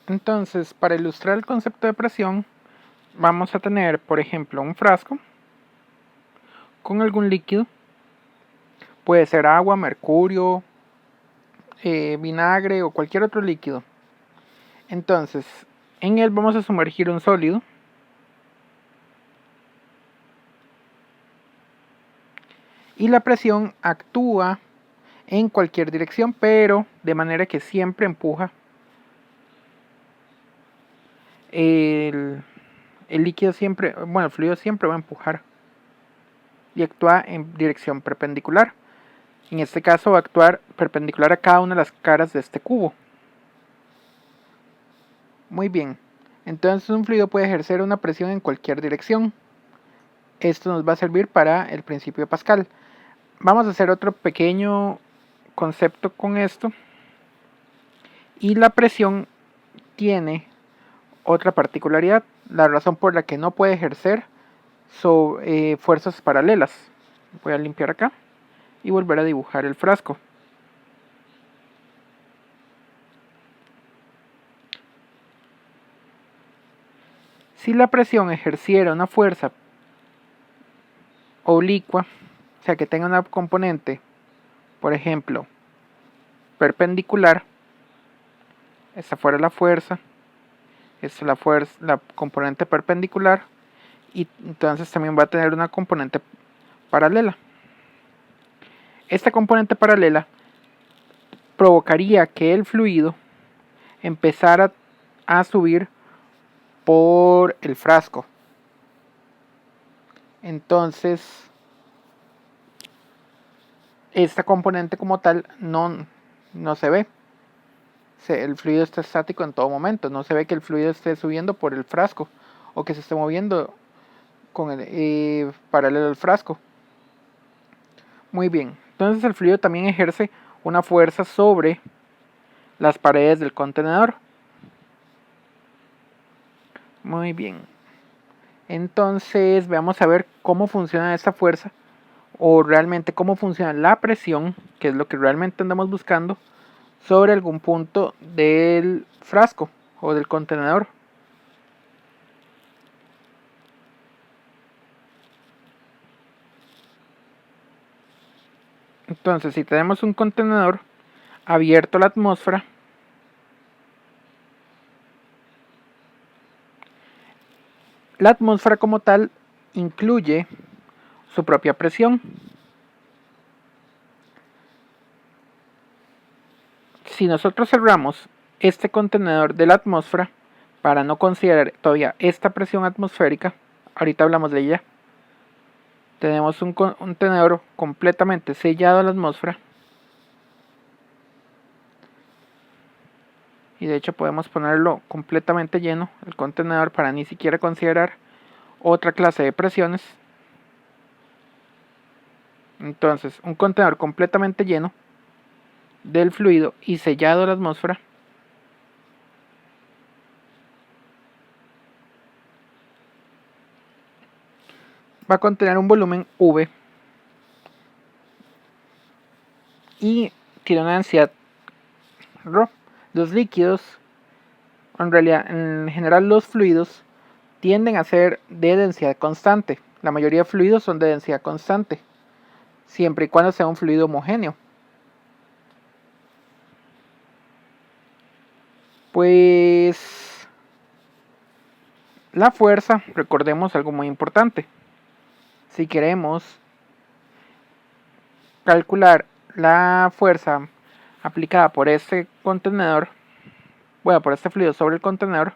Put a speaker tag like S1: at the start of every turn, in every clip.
S1: Entonces, para ilustrar el concepto de presión, vamos a tener, por ejemplo, un frasco con algún líquido. Puede ser agua, mercurio, vinagre o cualquier otro líquido. Entonces, en él vamos a sumergir un sólido. Y la presión actúa en cualquier dirección, pero de manera que siempre empuja el líquido siempre, bueno, el fluido siempre va a empujar y actúa en dirección perpendicular. En este caso va a actuar perpendicular a cada una de las caras de este cubo. Muy bien, entonces un fluido puede ejercer una presión en cualquier dirección. Esto nos va a servir para el principio de Pascal. Vamos a hacer otro pequeño concepto con esto. Y la presión tiene otra particularidad, la razón por la que no puede ejercer fuerzas paralelas. Voy a limpiar acá y volver a dibujar el frasco. Si la presión ejerciera una fuerza oblicua, o sea que tenga una componente, por ejemplo, perpendicular, esta fuera la fuerza, esta es la componente perpendicular, y entonces también va a tener una componente paralela. Esta componente paralela provocaría que el fluido empezara a subir por el frasco. Entonces, esta componente como tal no se ve. El fluido está estático en todo momento. No se ve que el fluido esté subiendo por el frasco o que se esté moviendo paralelo al frasco. Muy bien. Entonces el fluido también ejerce una fuerza sobre las paredes del contenedor. Muy bien. Entonces vamos a ver cómo funciona esta fuerza o realmente cómo funciona la presión, que es lo que realmente andamos buscando, sobre algún punto del frasco o del contenedor. Entonces, si tenemos un contenedor abierto a la atmósfera, la atmósfera como tal incluye su propia presión. Si nosotros cerramos este contenedor de la atmósfera, para no considerar todavía esta presión atmosférica, ahorita hablamos de ella, tenemos un contenedor completamente sellado a la atmósfera. Y de hecho podemos ponerlo completamente lleno, el contenedor, para ni siquiera considerar otra clase de presiones. Entonces, un contenedor completamente lleno del fluido y sellado a la atmósfera va a contener un volumen V y tiene una densidad ρ. Los líquidos, en realidad, en general los fluidos tienden a ser de densidad constante. La mayoría de fluidos son de densidad constante, siempre y cuando sea un fluido homogéneo. Pues la fuerza, recordemos algo muy importante. Si queremos calcular la fuerza aplicada por este contenedor, bueno, por este fluido sobre el contenedor,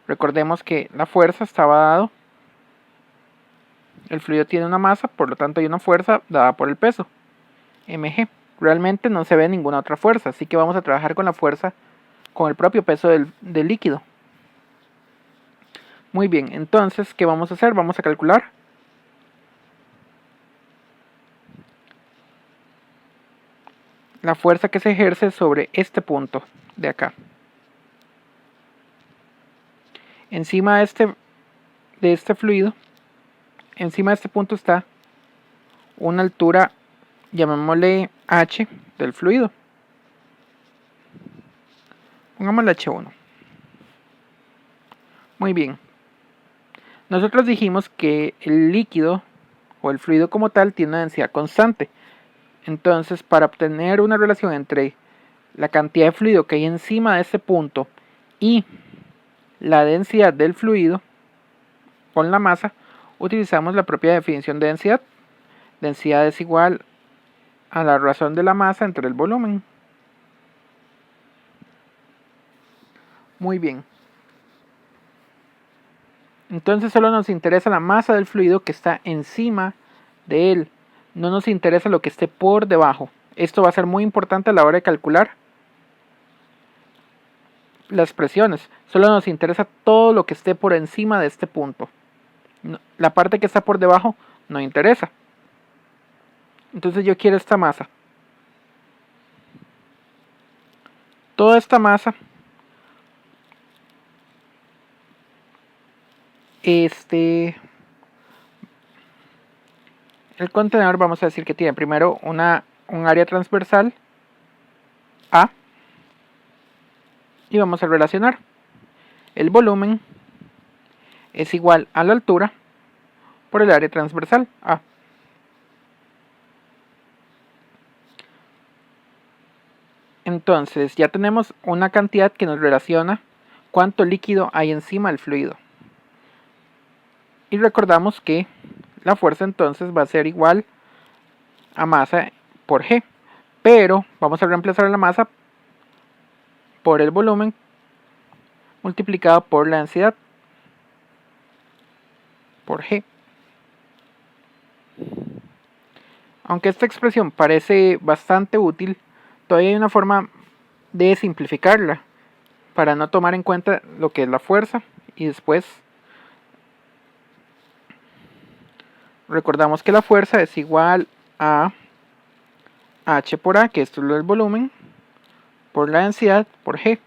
S1: recordemos que la fuerza estaba dado, el fluido tiene una masa, por lo tanto hay una fuerza dada por el peso, mg. Realmente no se ve ninguna otra fuerza, así que vamos a trabajar con la fuerza, con el propio peso del líquido. Muy bien, entonces, ¿qué vamos a hacer? Vamos a calcular la fuerza que se ejerce sobre este punto de acá. Encima de este fluido, encima de este punto está una altura, llamémosle h del fluido. Pongámosle h1. Muy bien. Nosotros dijimos que el líquido o el fluido como tal tiene una densidad constante. Entonces, para obtener una relación entre la cantidad de fluido que hay encima de este punto y la densidad del fluido con la masa, utilizamos la propia definición de densidad. Densidad es igual a la razón de la masa entre el volumen. Muy bien. Entonces solo nos interesa la masa del fluido que está encima de él. No nos interesa lo que esté por debajo. Esto va a ser muy importante a la hora de calcular las presiones. Solo nos interesa todo lo que esté por encima de este punto. La parte que está por debajo no interesa. Entonces yo quiero esta masa. Toda esta masa el contenedor, vamos a decir que tiene primero un área transversal A, y vamos a relacionar el volumen es igual a la altura por el área transversal A. Entonces ya tenemos una cantidad que nos relaciona cuánto líquido hay encima del fluido. Y recordamos que la fuerza entonces va a ser igual a masa por G. Pero vamos a reemplazar la masa por el volumen multiplicado por la densidad por G. Aunque esta expresión parece bastante útil, todavía hay una forma de simplificarla para no tomar en cuenta lo que es la fuerza y después recordamos que la fuerza es igual a H por A, que esto es el volumen, por la densidad por G.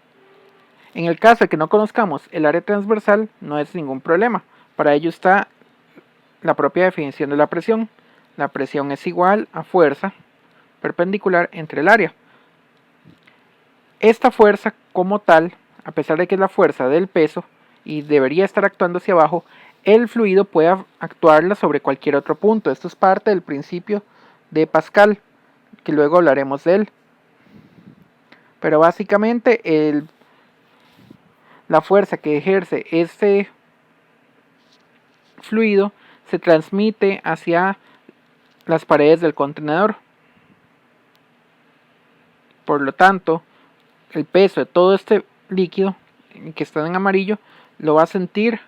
S1: En el caso de que no conozcamos el área transversal, no es ningún problema. Para ello está la propia definición de la presión. La presión es igual a fuerza perpendicular entre el área. Esta fuerza como tal, a pesar de que es la fuerza del peso y debería estar actuando hacia abajo, el fluido puede actuarla sobre cualquier otro punto. Esto es parte del principio de Pascal, que luego hablaremos de él. Pero básicamente la fuerza que ejerce este fluido se transmite hacia las paredes del contenedor. Por lo tanto, el peso de todo este líquido que está en amarillo lo va a sentir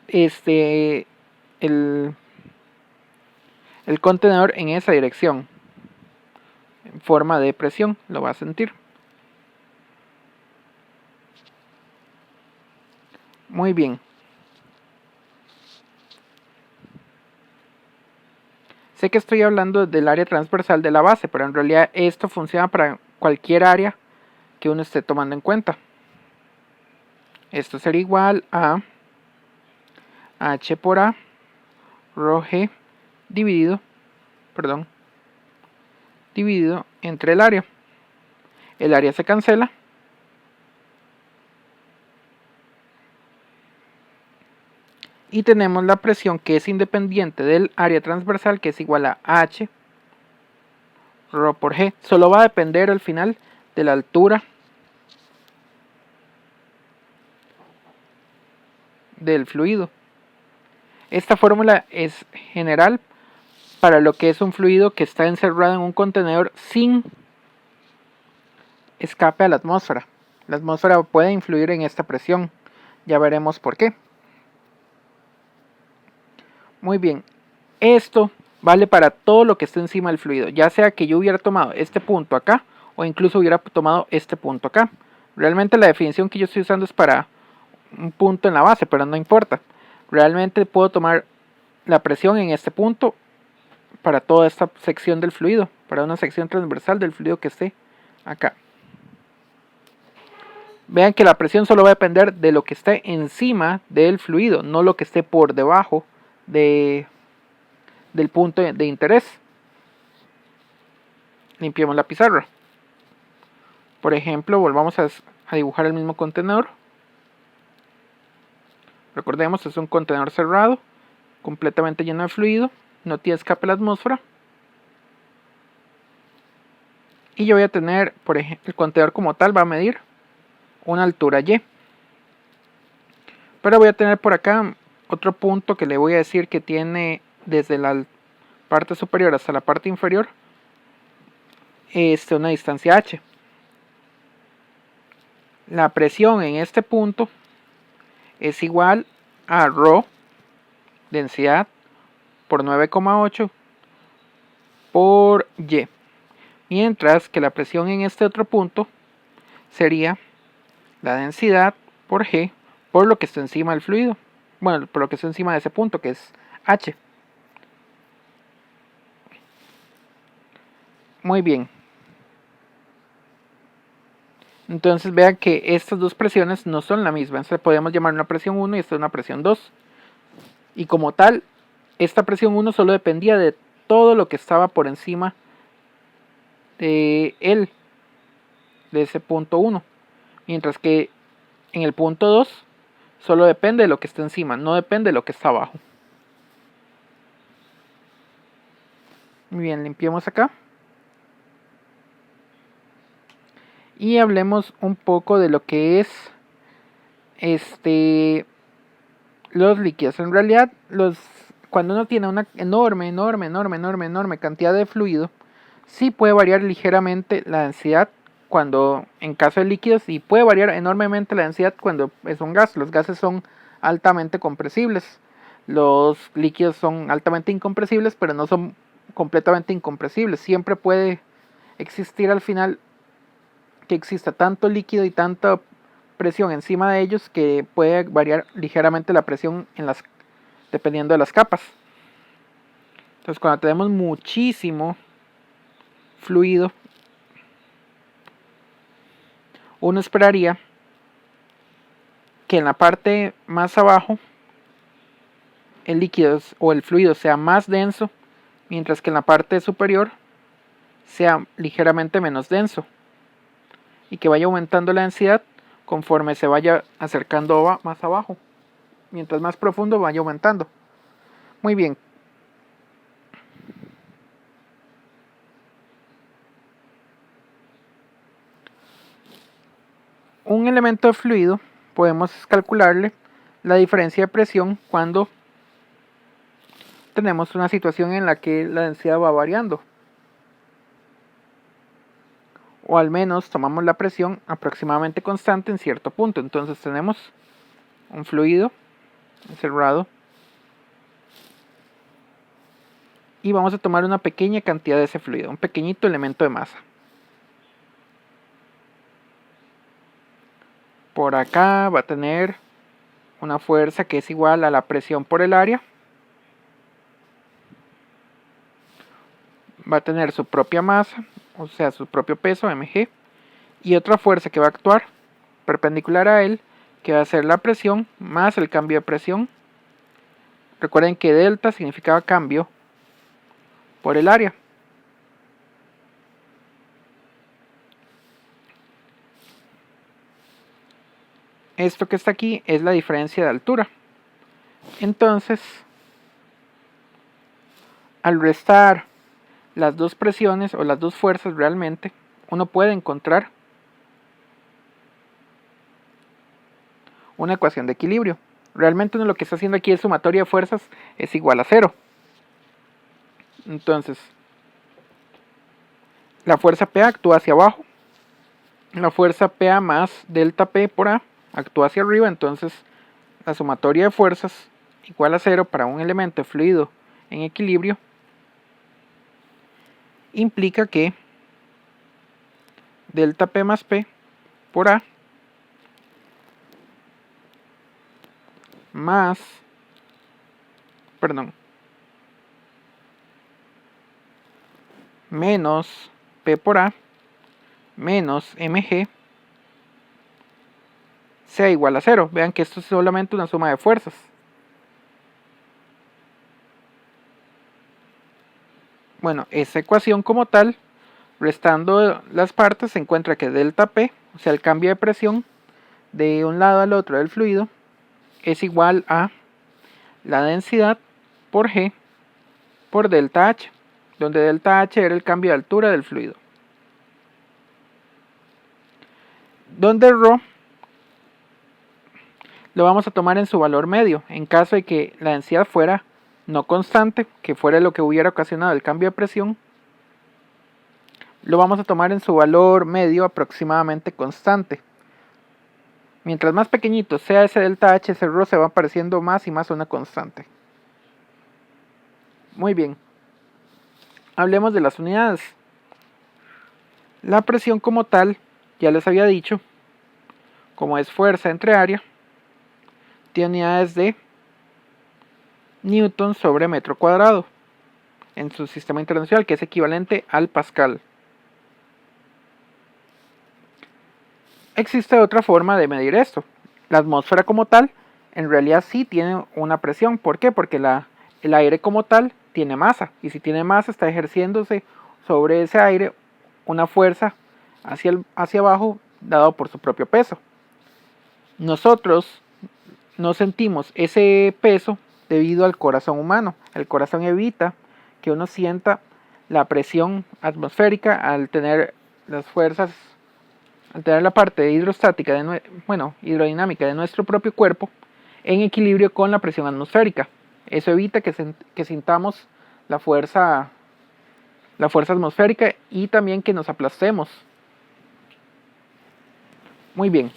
S1: el contenedor en esa dirección, en forma de presión, lo va a sentir. Muy bien. Sé que estoy hablando del área transversal de la base, pero en realidad esto funciona para cualquier área que uno esté tomando en cuenta. Esto sería igual a H por A rho G dividido entre el área. El área se cancela. Y tenemos la presión que es independiente del área transversal, que es igual a H rho por G. Solo va a depender al final de la altura del fluido. Esta fórmula es general para lo que es un fluido que está encerrado en un contenedor sin escape a la atmósfera. La atmósfera puede influir en esta presión. Ya veremos por qué. Muy bien. Esto vale para todo lo que esté encima del fluido. Ya sea que yo hubiera tomado este punto acá o incluso hubiera tomado este punto acá. Realmente la definición que yo estoy usando es para un punto en la base, pero no importa. Realmente puedo tomar la presión en este punto para toda esta sección del fluido, para una sección transversal del fluido que esté acá. Vean que la presión solo va a depender de lo que esté encima del fluido, no lo que esté por debajo del punto de interés. Limpiemos la pizarra. Por ejemplo, volvamos a dibujar el mismo contenedor. Recordemos, es un contenedor cerrado, completamente lleno de fluido, no tiene escape a la atmósfera. Y yo voy a tener, por ejemplo, el contenedor como tal va a medir una altura Y. Pero voy a tener por acá otro punto que le voy a decir que tiene desde la parte superior hasta la parte inferior una distancia H. La presión en este punto es igual a ρ, densidad, por 9,8 por Y. Mientras que la presión en este otro punto sería la densidad por G por lo que está encima del fluido. Bueno, por lo que está encima de ese punto, que es H. Muy bien. Entonces vean que estas dos presiones no son la misma. Entonces podemos llamar una presión 1 y esta es una presión 2. Y como tal, esta presión 1 solo dependía de todo lo que estaba por encima de ese punto 1. Mientras que en el punto 2 solo depende de lo que está encima, no depende de lo que está abajo. Muy bien, limpiemos acá. Y hablemos un poco de lo que es los líquidos. En realidad, cuando uno tiene una enorme cantidad de fluido, sí puede variar ligeramente la densidad cuando en caso de líquidos, y puede variar enormemente la densidad cuando es un gas. Los gases son altamente compresibles. Los líquidos son altamente incompresibles, pero no son completamente incompresibles. Siempre puede existir al final que exista tanto líquido y tanta presión encima de ellos que puede variar ligeramente la presión dependiendo de las capas. Entonces, cuando tenemos muchísimo fluido, uno esperaría que en la parte más abajo el líquido o el fluido sea más denso, mientras que en la parte superior sea ligeramente menos denso, y que vaya aumentando la densidad conforme se vaya acercando más abajo. Mientras más profundo vaya aumentando. Muy bien. Un elemento de fluido podemos calcularle la diferencia de presión cuando tenemos una situación en la que la densidad va variando. O al menos tomamos la presión aproximadamente constante en cierto punto. Entonces tenemos un fluido cerrado y vamos a tomar una pequeña cantidad de ese fluido, un pequeñito elemento de masa. Por acá va a tener una fuerza que es igual a la presión por el área. Va a tener su propia masa, o sea, su propio peso, mg, y otra fuerza que va a actuar perpendicular a él, que va a ser la presión más el cambio de presión. Recuerden que delta significaba cambio por el área. Esto que está aquí es la diferencia de altura. Entonces, al restar las dos presiones o las dos fuerzas realmente, uno puede encontrar una ecuación de equilibrio. Realmente uno lo que está haciendo aquí es sumatoria de fuerzas es igual a 0. Entonces, la fuerza PA actúa hacia abajo. La fuerza PA más delta P por A actúa hacia arriba. Entonces, la sumatoria de fuerzas igual a 0 para un elemento fluido en equilibrio implica que delta P más P por A menos P por A menos mg sea igual a 0. Vean que esto es solamente una suma de fuerzas. Bueno, esa ecuación como tal, restando las partes, se encuentra que delta P, o sea el cambio de presión de un lado al otro del fluido, es igual a la densidad por G por delta H, donde delta H era el cambio de altura del fluido. Donde ρ lo vamos a tomar en su valor medio, en caso de que la densidad fuera no constante, que fuera lo que hubiera ocasionado el cambio de presión, lo vamos a tomar en su valor medio aproximadamente constante. Mientras más pequeñito sea ese delta H, ese ρ se va pareciendo más y más a una constante. Muy bien. Hablemos de las unidades. La presión como tal, ya les había dicho, como es fuerza entre área, tiene unidades de Newton sobre metro cuadrado en su sistema internacional, que es equivalente al pascal. Existe otra forma de medir esto. La atmósfera como tal, en realidad sí tiene una presión. ¿Por qué? Porque el aire como tal tiene masa. Y si tiene masa, está ejerciéndose sobre ese aire una fuerza hacia abajo, dado por su propio peso. Nosotros no sentimos ese peso debido al corazón humano. El corazón evita que uno sienta la presión atmosférica al tener las fuerzas, al tener la parte hidrostática, hidrodinámica de nuestro propio cuerpo en equilibrio con la presión atmosférica. Eso evita que sintamos la fuerza atmosférica y también que nos aplastemos. Muy bien.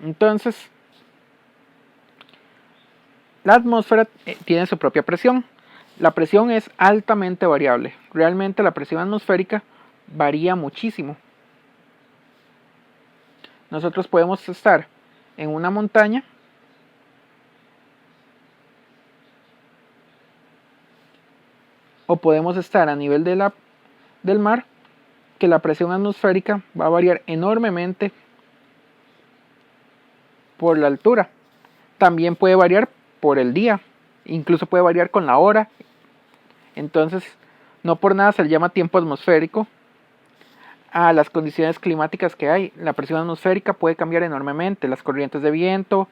S1: Entonces, la atmósfera tiene su propia presión. La presión es altamente variable. Realmente la presión atmosférica varía muchísimo. Nosotros podemos estar en una montaña o podemos estar a nivel del mar, que la presión atmosférica va a variar enormemente por la altura. También puede variar por el día, incluso puede variar con la hora. Entonces, no por nada se le llama tiempo atmosférico a las condiciones climáticas que hay. La presión atmosférica puede cambiar enormemente, las corrientes de viento,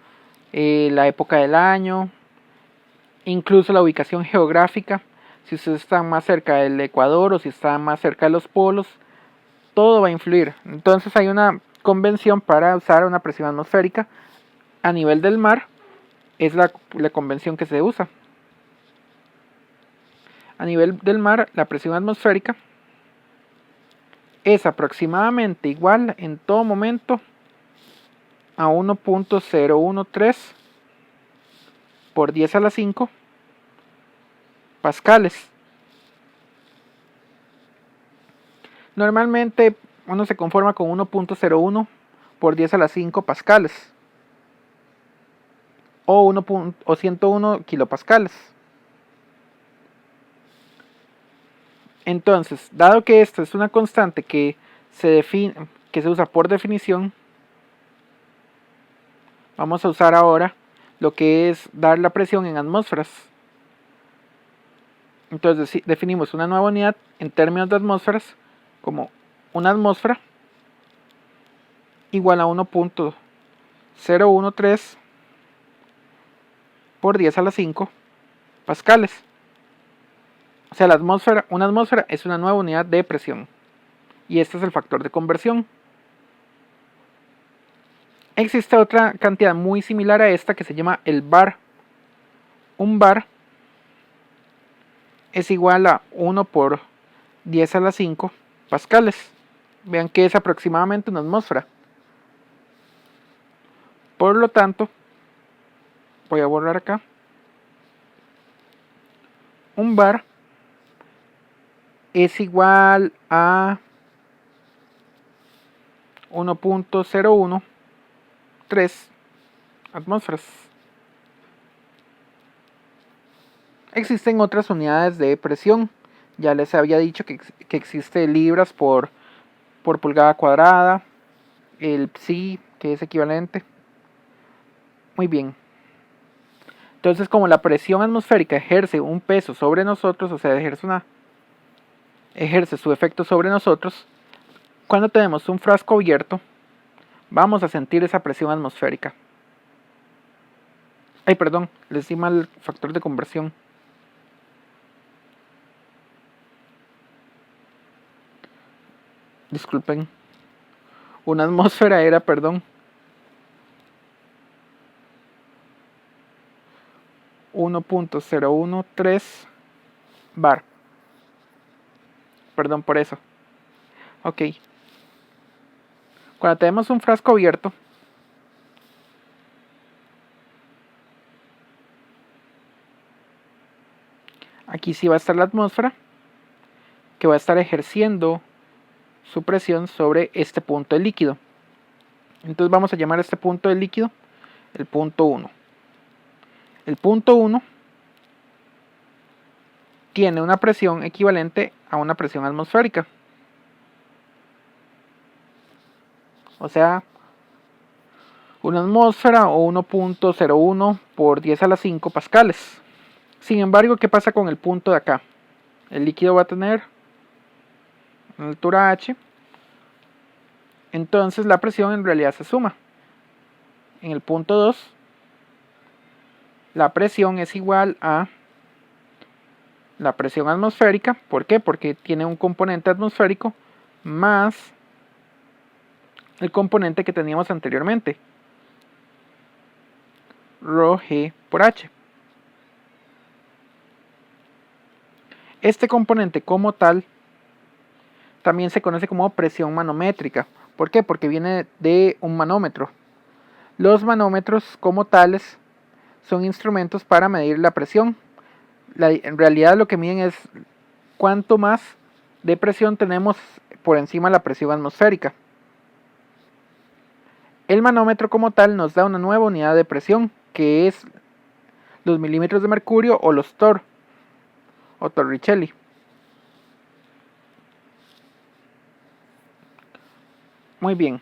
S1: la época del año, incluso la ubicación geográfica. Si ustedes están más cerca del Ecuador o si están más cerca de los polos, todo va a influir. Entonces hay una convención para usar una presión atmosférica a nivel del mar. Es la convención que se usa. A nivel del mar, la presión atmosférica es aproximadamente igual en todo momento a 1.013 por 10 a la 5 pascales. Normalmente uno se conforma con 1.01 por 10 a la 5 pascales o 101 kilopascales. Entonces, dado que esta es una constante que se usa por definición, vamos a usar ahora lo que es dar la presión en atmósferas. Entonces definimos una nueva unidad en términos de atmósferas como una atmósfera igual a 1.013 por 10 a la 5 pascales. O sea, una atmósfera es una nueva unidad de presión. Y este es el factor de conversión. Existe otra cantidad muy similar a esta que se llama el bar. Un bar es igual a 1 por 10 a la 5 pascales. Vean que es aproximadamente una atmósfera. Por lo tanto, voy a borrar acá. Un bar es igual a 1.013 atmósferas. Existen otras unidades de presión. Ya les había dicho que existe libras por pulgada cuadrada, el psi, que es equivalente. Muy bien. Entonces, como la presión atmosférica ejerce un peso sobre nosotros, o sea, ejerce su efecto sobre nosotros, cuando tenemos un frasco abierto, vamos a sentir esa presión atmosférica. Ay, perdón, les di mal factor de conversión. Disculpen. Una atmósfera era, perdón, 1.013 bar. Perdón por eso. Ok. Cuando tenemos un frasco abierto, aquí sí va a estar la atmósfera, que va a estar ejerciendo su presión sobre este punto de líquido. Entonces vamos a llamar a este punto de líquido el punto 1. El punto 1 tiene una presión equivalente a una presión atmosférica. O sea, una atmósfera o 1.01 por 10 a la 5 pascales. Sin embargo, ¿qué pasa con el punto de acá? El líquido va a tener una altura H. Entonces la presión en realidad se suma. En el punto 2, la presión es igual a la presión atmosférica. ¿Por qué? Porque tiene un componente atmosférico más el componente que teníamos anteriormente, ρg por h. Este componente como tal también se conoce como presión manométrica. ¿Por qué? Porque viene de un manómetro. Los manómetros como tales son instrumentos para medir la presión. En realidad lo que miden es cuánto más de presión tenemos por encima de la presión atmosférica. El manómetro como tal nos da una nueva unidad de presión, que es los milímetros de mercurio o los Torr o Torricelli. Muy bien.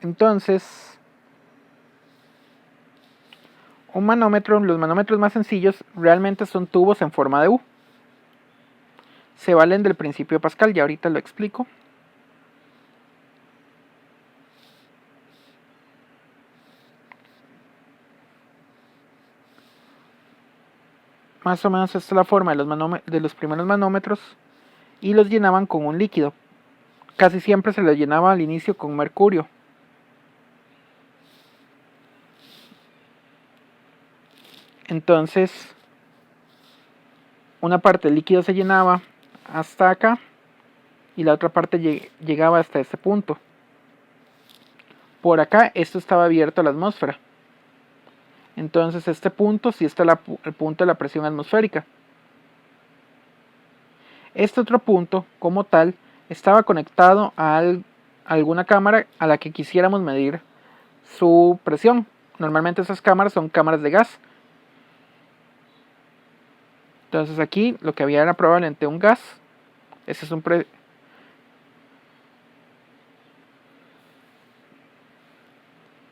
S1: Entonces, un manómetro, los manómetros más sencillos realmente son tubos en forma de U. Se valen del principio de Pascal, ya ahorita lo explico. Más o menos esta es la forma de los primeros manómetros y los llenaban con un líquido. Casi siempre se les llenaba al inicio con mercurio. Entonces, una parte del líquido se llenaba hasta acá y la otra parte llegaba hasta este punto. Por acá esto estaba abierto a la atmósfera. Entonces este punto sí está el punto de la presión atmosférica. Este otro punto, como tal, estaba conectado a alguna cámara a la que quisiéramos medir su presión. Normalmente esas cámaras son cámaras de gas. Entonces aquí lo que había era probablemente un gas. Ese es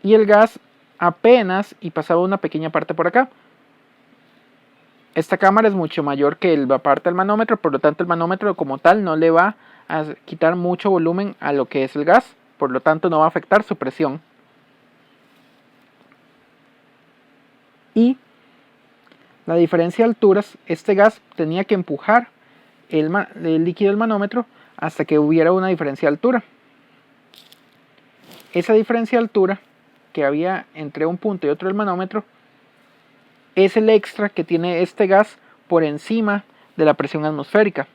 S1: y el gas apenas y pasaba una pequeña parte por acá. Esta cámara es mucho mayor que la parte del manómetro, por lo tanto el manómetro como tal no le va a quitar mucho volumen a lo que es el gas, por lo tanto no va a afectar su presión. Y la diferencia de alturas, este gas tenía que empujar el líquido del manómetro hasta que hubiera una diferencia de altura. Esa diferencia de altura que había entre un punto y otro del manómetro es el extra que tiene este gas por encima de la presión atmosférica.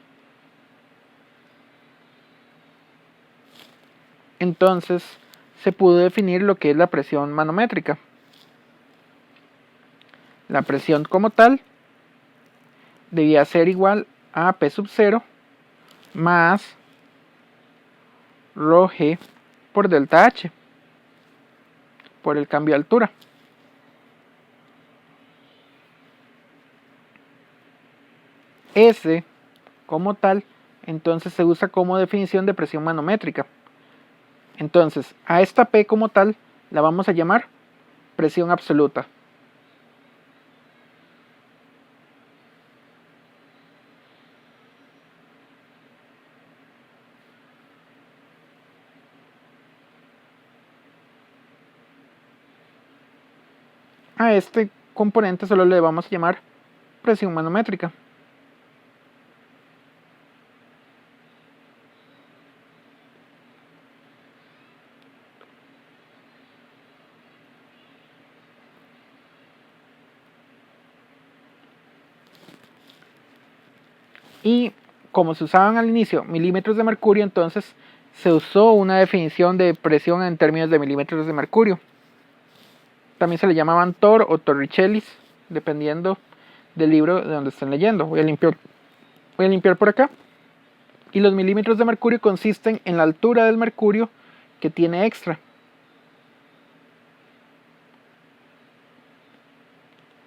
S1: Entonces se pudo definir lo que es la presión manométrica. La presión como tal debía ser igual a P sub 0 más ρg por delta H por el cambio de altura. S como tal entonces se usa como definición de presión manométrica. Entonces a esta P como tal la vamos a llamar presión absoluta. A este componente solo le vamos a llamar presión manométrica. Y como se usaban al inicio milímetros de mercurio, entonces se usó una definición de presión en términos de milímetros de mercurio. También se le llamaban Torr o Torricellis, dependiendo del libro de donde estén leyendo. Voy a limpiar por acá. Y los milímetros de mercurio consisten en la altura del mercurio que tiene extra.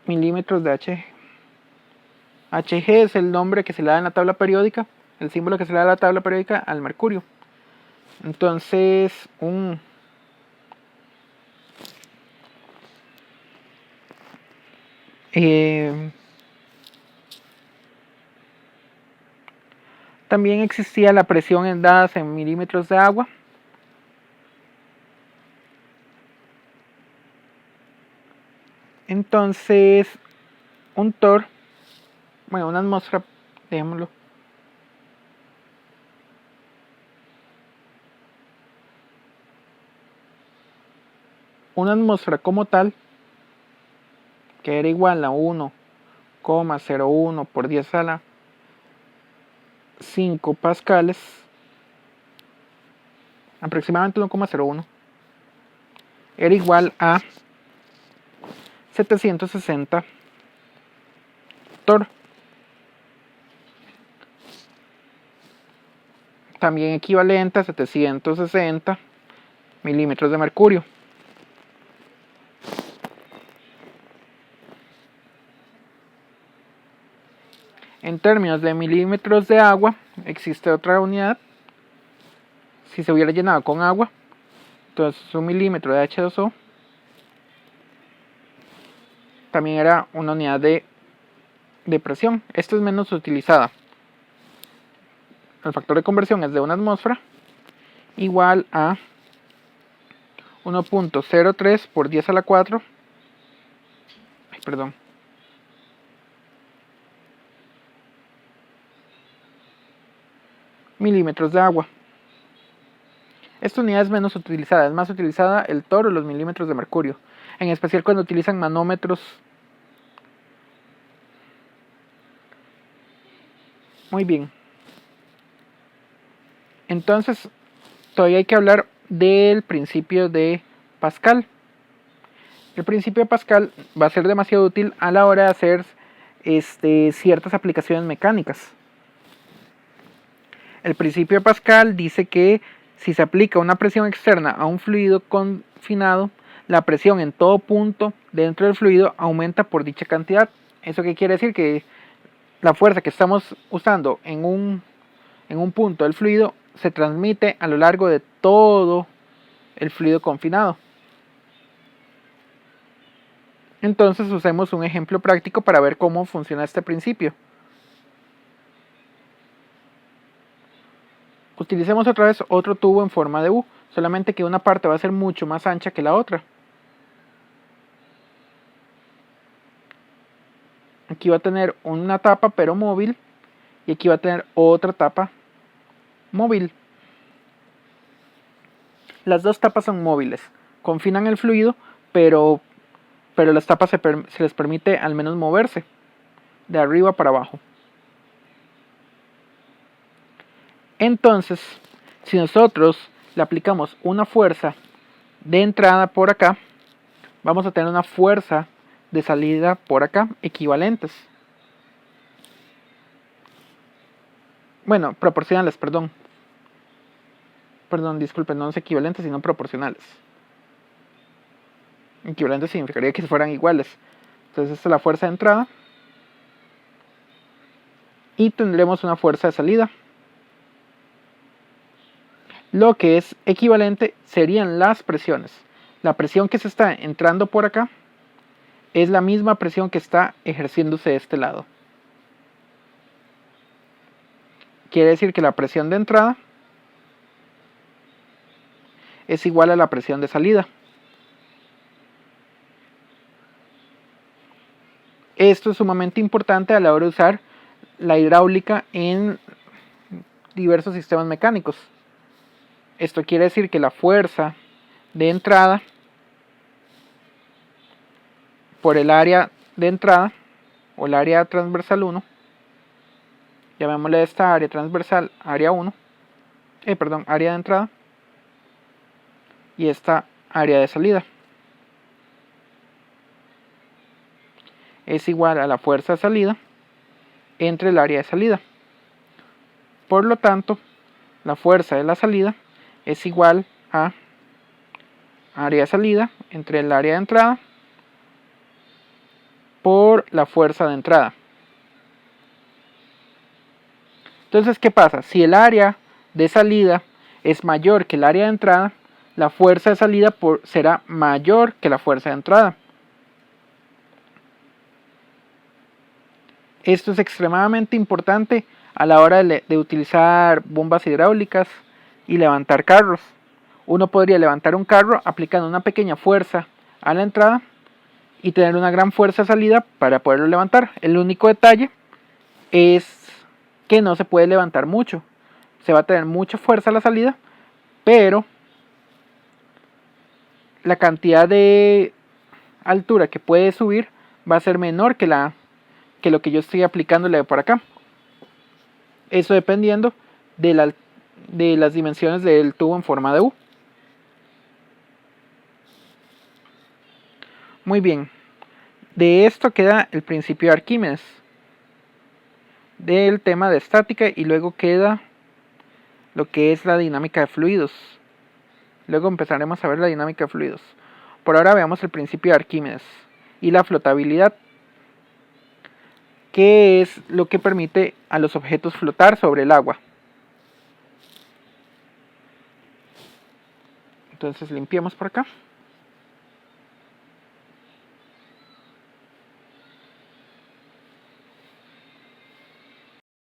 S1: Milímetros de Hg. Hg es el nombre que se le da en la tabla periódica, el símbolo que se le da en la tabla periódica al mercurio. Entonces, también existía la presión en dadas en milímetros de agua. Entonces, un torr, bueno, una atmósfera, dejémoslo. Una atmósfera como tal, que era igual a 1,01 por 10 a la 5 pascales, aproximadamente 1,01, era igual a 760 torr. También equivalente a 760 milímetros de mercurio. En términos de milímetros de agua, existe otra unidad. Si se hubiera llenado con agua, entonces un milímetro de H2O también era una unidad de presión. Esta es menos utilizada. El factor de conversión es de una atmósfera igual a 1,03 por 10 a la 4. Milímetros de agua. Esta unidad es menos utilizada, es más utilizada el torr o los milímetros de mercurio, en especial cuando utilizan manómetros. Muy bien. Entonces, todavía hay que hablar del principio de Pascal. El principio de Pascal va a ser demasiado útil a la hora de hacer ciertas aplicaciones mecánicas. El principio de Pascal dice que si se aplica una presión externa a un fluido confinado, la presión en todo punto dentro del fluido aumenta por dicha cantidad. ¿Eso qué quiere decir? Que la fuerza que estamos usando en un punto del fluido se transmite a lo largo de todo el fluido confinado. Entonces usemos un ejemplo práctico para ver cómo funciona este principio. Utilicemos otra vez otro tubo en forma de U, solamente que una parte va a ser mucho más ancha que la otra. Aquí va a tener una tapa pero móvil y aquí va a tener otra tapa móvil. Las dos tapas son móviles, confinan el fluido, pero las tapas se les permite al menos moverse de arriba para abajo. Entonces, si nosotros le aplicamos una fuerza de entrada por acá, vamos a tener una fuerza de salida por acá equivalentes. Bueno, proporcionales, perdón, disculpen, no es equivalentes, sino proporcionales. Equivalentes significaría que fueran iguales. Entonces esta es la fuerza de entrada. Y tendremos una fuerza de salida. Lo que es equivalente serían las presiones. La presión que se está entrando por acá es la misma presión que está ejerciéndose de este lado. Quiere decir que la presión de entrada es igual a la presión de salida. Esto es sumamente importante a la hora de usar la hidráulica en diversos sistemas mecánicos. Esto quiere decir que la fuerza de entrada por el área de entrada o el área transversal 1, llamémosle esta área transversal área 1, área de entrada, y esta área de salida, es igual a la fuerza de salida entre el área de salida. Por lo tanto, la fuerza de la salida es igual a área de salida entre el área de entrada por la fuerza de entrada. Entonces, ¿qué pasa? Si el área de salida es mayor que el área de entrada, la fuerza de salida será mayor que la fuerza de entrada. Esto es extremadamente importante a la hora de utilizar bombas hidráulicas y levantar carros. Uno podría levantar un carro aplicando una pequeña fuerza a la entrada y tener una gran fuerza de salida para poderlo levantar. El único detalle es que no se puede levantar mucho. Se va a tener mucha fuerza a la salida, pero la cantidad de altura que puede subir va a ser menor que lo que yo estoy aplicándole por acá. Eso dependiendo de las dimensiones del tubo en forma de U. Muy bien, de esto queda el principio de Arquímedes del tema de estática, y luego queda lo que es la dinámica de fluidos. Luego empezaremos a ver la dinámica de fluidos. Por ahora veamos el principio de Arquímedes y la flotabilidad, que es lo que permite a los objetos flotar sobre el agua. Entonces limpiamos por acá.